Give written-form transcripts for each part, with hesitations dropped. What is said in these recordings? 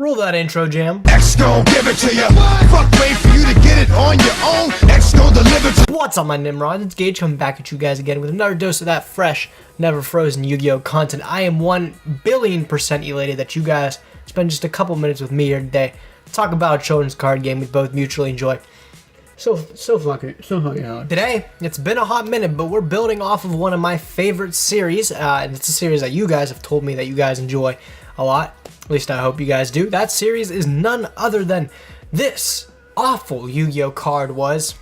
Roll that intro, Jam. X gon' give it to ya. Fuck, wait for you to get it on your own. X gon' deliver to. What's up, my Nimrods? It's Gage coming back at you guys again with another dose of that fresh, never frozen Yu-Gi-Oh content. I am 1,000,000,000% elated that you guys spend just a couple minutes with me here today to talk about a children's card game we both mutually enjoy. So fucking hard. Today, it's been a hot minute, but we're building off of one of my favorite series, and it's a series that you guys have told me that you guys enjoy a lot. At least I hope you guys do. That series is none other than this awful Yu-Gi-Oh card was.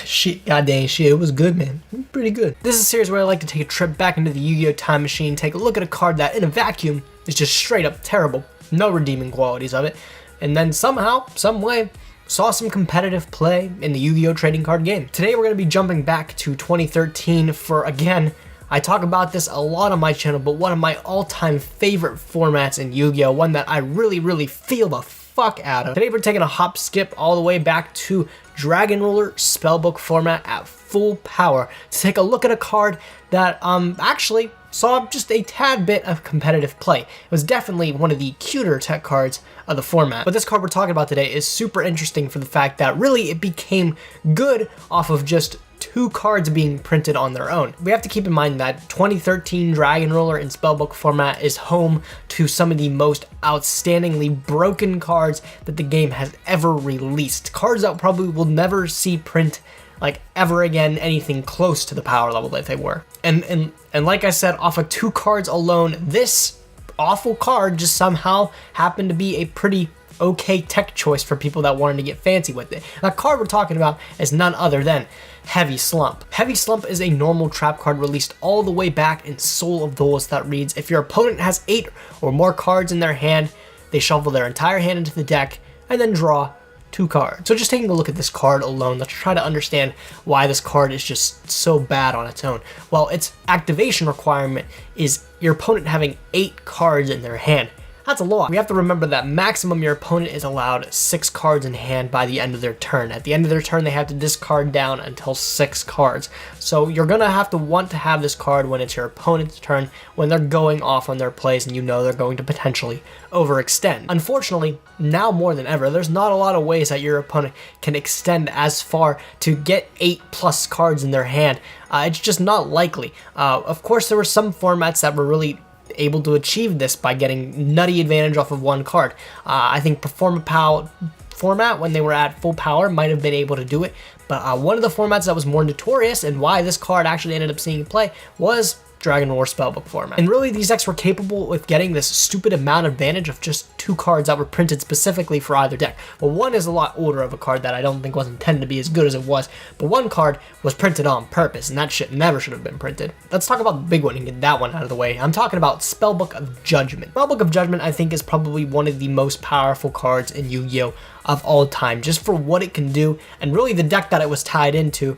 Shit, goddamn shit, it was good, man. Pretty good. This is a series where I like to take a trip back into the Yu-Gi-Oh time machine, take a look at a card that, in a vacuum, is just straight up terrible. No redeeming qualities of it. And then somehow, some way, saw some competitive play in the Yu-Gi-Oh trading card game. Today we're going to be jumping back to 2013 for, again, I talk about this a lot on my channel, but one of my all-time favorite formats in Yu-Gi-Oh! One that I really feel the fuck out of. Today we're taking a hop skip all the way back to Dragon Ruler Spellbook format at full power to take a look at a card that actually saw just a tad bit of competitive play. It was definitely one of the cuter tech cards of the format. But this card we're talking about today is super interesting for the fact that really it became good off of just two cards being printed on their own. We have to keep in mind that 2013 Dragon Ruler in Spellbook format is home to some of the most outstandingly broken cards that the game has ever released. Cards that probably will never see print like ever again anything close to the power level that they were. And like I said, off of two cards alone, this awful card just somehow happened to be a pretty okay tech choice for people that wanted to get fancy with it. That card we're talking about is none other than Heavy Slump. Heavy Slump is a normal trap card released all the way back in Soul of Duels that reads, if your opponent has 8 or more cards in their hand, they shuffle their entire hand into the deck and then draw 2 cards. So just taking a look at this card alone, let's try to understand why this card is just so bad on its own. Well, its activation requirement is your opponent having 8 cards in their hand. That's a lot. We have to remember that maximum your opponent is allowed 6 cards in hand by the end of their turn. At the end of their turn, they have to discard down until 6 cards. So you're gonna have to want to have this card when it's your opponent's turn, when they're going off on their plays and you know they're going to potentially overextend. Unfortunately, now more than ever, there's not a lot of ways that your opponent can extend as far to get 8+ cards in their hand. It's just not likely. Of course, there were some formats that were really able to achieve this by getting nutty advantage off of 1 card. I think Performa-Pow format, when they were at full power, might have been able to do it, but one of the formats that was more notorious and why this card actually ended up seeing play was Dragon Ruler Spellbook format. And really, these decks were capable with getting this stupid amount of advantage of just 2 cards that were printed specifically for either deck. Well, one is a lot older of a card that I don't think was intended to be as good as it was, but 1 card was printed on purpose, and that shit never should have been printed. Let's talk about the big one and get that one out of the way. I'm talking about Spellbook of Judgment. Spellbook of Judgment, I think, is probably one of the most powerful cards in Yu-Gi-Oh! Of all time, just for what it can do, and really the deck that it was tied into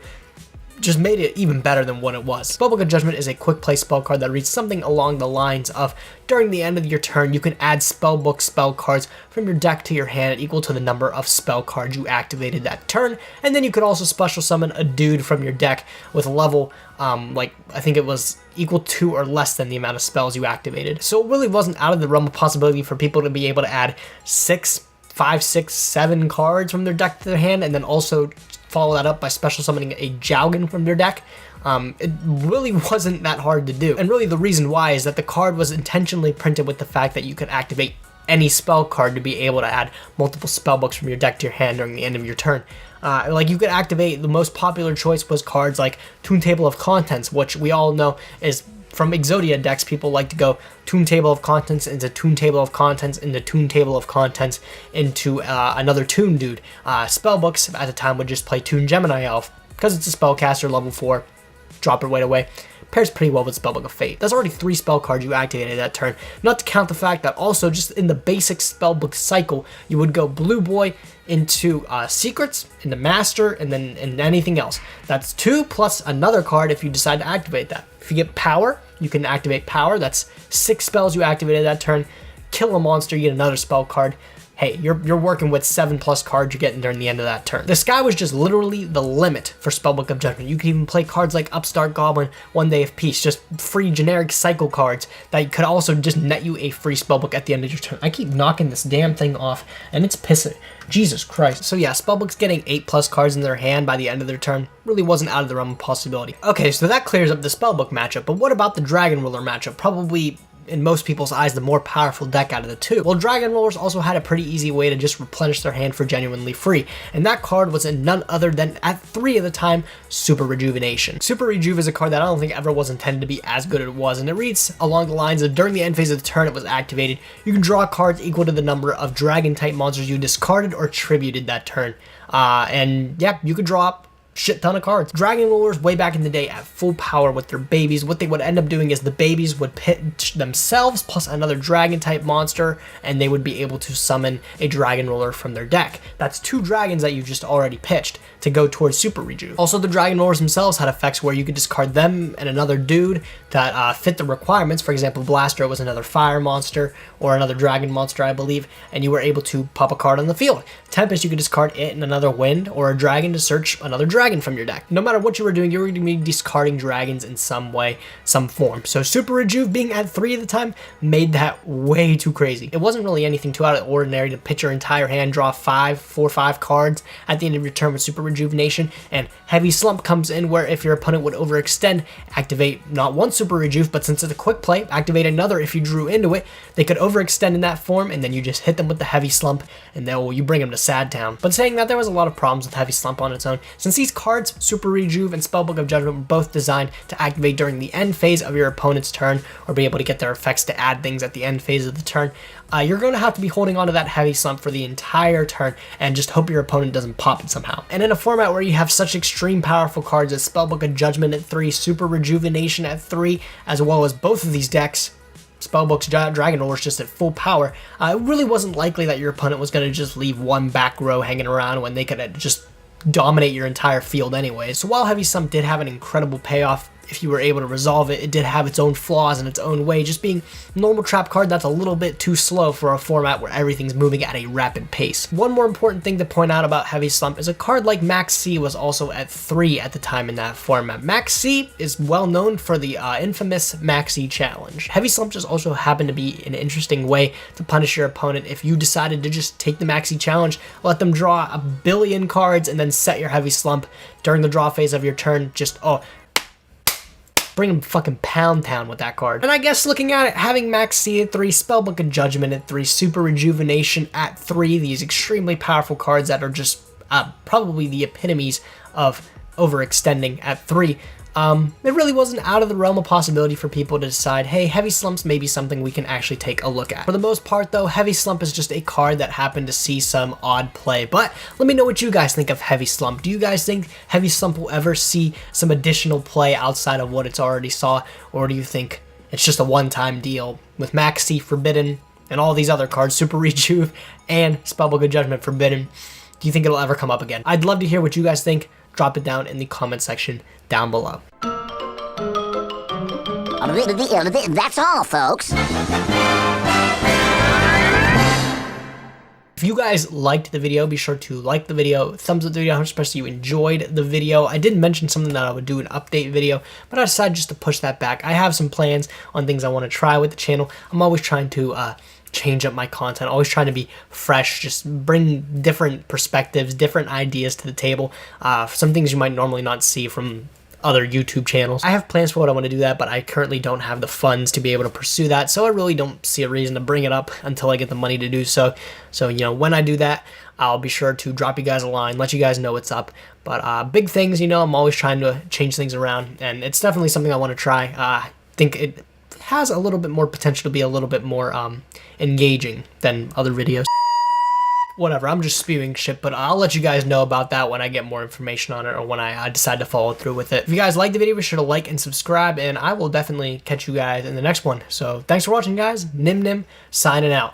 just made it even better than what it was. Spellbook of Judgment is a quick play spell card that reads something along the lines of, during the end of your turn, you can add Spellbook spell cards from your deck to your hand equal to the number of spell cards you activated that turn, and then you could also special summon a dude from your deck with a level, like, I think it was equal to or less than the amount of spells you activated. So it really wasn't out of the realm of possibility for people to be able to add 5, 6, 7 cards from their deck to their hand, and then also follow that up by special summoning a Jowgen from their deck. It really wasn't that hard to do. And really the reason why is that the card was intentionally printed with the fact that you could activate any spell card to be able to add multiple spell books from your deck to your hand during the end of your turn. Like you could activate, the most popular choice was cards like Toon Table of Contents, which we all know is from Exodia decks. People like to go Toon Table of Contents into Toon Table of Contents into Toon Table of Contents into another Toon dude. Spellbooks at the time would just play Toon Gemini Elf because it's a spellcaster level 4, drop it right away. Pairs pretty well with Spellbook of Fate. That's already 3 spell cards you activated that turn. Not to count the fact that also just in the basic Spellbook cycle, you would go Blue Boy into Secrets, into Master, and then into anything else. That's 2 plus another card if you decide to activate that. If you get Power, you can activate Power. That's 6 spells you activated that turn. kill a monster, you get another spell card. Hey, you're working with 7+ cards you're getting during the end of that turn. The sky was just literally the limit for Spellbook of Judgment. You could even play cards like Upstart Goblin, One Day of Peace, just free generic cycle cards that could also just net you a free Spellbook at the end of your turn. I keep knocking this damn thing off, and it's pissing. Jesus Christ. So yeah, Spellbooks getting 8+ cards in their hand by the end of their turn really wasn't out of the realm of possibility. Okay, so that clears up the Spellbook matchup, but what about the Dragon Ruler matchup? Probably, in most people's eyes, the more powerful deck out of the two. Well, Dragon Rollers also had a pretty easy way to just replenish their hand for genuinely free, and that card was in none other than, at 3 at the time, Super Rejuvenation. Super Rejuve is a card that I don't think ever was intended to be as good as it was, and it reads along the lines of, during the end phase of the turn it was activated, you can draw cards equal to the number of Dragon-type monsters you discarded or tributed that turn. And yeah, you could draw up shit ton of cards. Dragon Rollers way back in the day at full power with their babies. What they would end up doing is the babies would pit themselves plus another dragon type monster, and they would be able to summon a Dragon Roller from their deck. That's 2 dragons that you just already pitched to go towards Super Rejuve. Also, the Dragon Rollers themselves had effects where you could discard them and another dude that fit the requirements. For example, Blaster was another fire monster or another dragon monster, I believe, and you were able to pop a card on the field. Tempest, you could discard it and another wind or a dragon to search another dragon from your deck. No matter what you were doing, you were going to be discarding dragons in some way, some form. So Super Rejuve being at 3 at the time made that way too crazy. It wasn't really anything too out of the ordinary to pitch your entire hand, draw 4 or 5 cards at the end of your turn with Super Rejuvenation, and Heavy Slump comes in where if your opponent would overextend, activate not one Super Rejuve, but since it's a quick play, activate another if you drew into it. They could overextend in that form, and then you just hit them with the Heavy Slump, and then you bring them to Sad Town. But saying that, there was a lot of problems with Heavy Slump on its own, since these cards, Super Rejuve and Spellbook of Judgment, were both designed to activate during the end phase of your opponent's turn, or be able to get their effects to add things at the end phase of the turn. You're going to have to be holding on to that Heavy Slump for the entire turn and just hope your opponent doesn't pop it somehow. And in a format where you have such extreme powerful cards as Spellbook of Judgment at 3, Super Rejuvenation at 3, as well as both of these decks, Spellbook's Dragon Rollers just at full power, it really wasn't likely that your opponent was going to just leave one back row hanging around when they could just dominate your entire field anyway. So while Heavy Slump did have an incredible payoff, if you were able to resolve it, it did have its own flaws in its own way, just being a normal trap card that's a little bit too slow for a format where everything's moving at a rapid pace. One more important thing to point out about Heavy Slump is a card like Max C was also at 3 at the time in that format. Max C is well known for the infamous Max C challenge. Heavy Slump just also happened to be an interesting way to punish your opponent if you decided to just take the Max C challenge, let them draw a billion cards, and then set your Heavy Slump during the draw phase of your turn. Just, bring him fucking pound town with that card. And I guess looking at it, having Max C at 3, Spellbook of Judgment at 3, Super Rejuvenation at 3, these extremely powerful cards that are just probably the epitomes of overextending at 3, it really wasn't out of the realm of possibility for people to decide, hey, Heavy Slump's maybe something we can actually take a look at. For the most part though, Heavy Slump is just a card that happened to see some odd play. But let me know what you guys think of Heavy Slump. Do you guys think Heavy Slump will ever see some additional play outside of what it's already saw? Or do you think it's just a one-time deal with Max C forbidden and all these other cards, Super Rejuve and Spellbook of Judgment forbidden? Do you think it'll ever come up again? I'd love to hear what you guys think. Drop it down in the comment section down below. That's all, folks. If you guys liked the video, be sure to like the video, thumbs up the video, especially if you enjoyed the video. I did mention something that I would do an update video, but I decided just to push that back. I have some plans on things I want to try with the channel. I'm always trying to change up my content, always trying to be fresh, just bring different perspectives, different ideas to the table, some things you might normally not see from other YouTube channels. I have plans for what I want to do that, but I currently don't have the funds to be able to pursue that, so I really don't see a reason to bring it up until I get the money to do so. So, you know, when I do that, I'll be sure to drop you guys a line, let you guys know what's up. But big things, you know, I'm always trying to change things around, and it's definitely something I want to try. I think it has a little bit more potential to be a little bit more engaging than other videos. Whatever, I'm just spewing shit, but I'll let you guys know about that when I get more information on it or when I decide to follow through with it. If you guys like the video, be sure to like and subscribe, and I will definitely catch you guys in the next one. So thanks for watching, guys. Nim Nim signing out.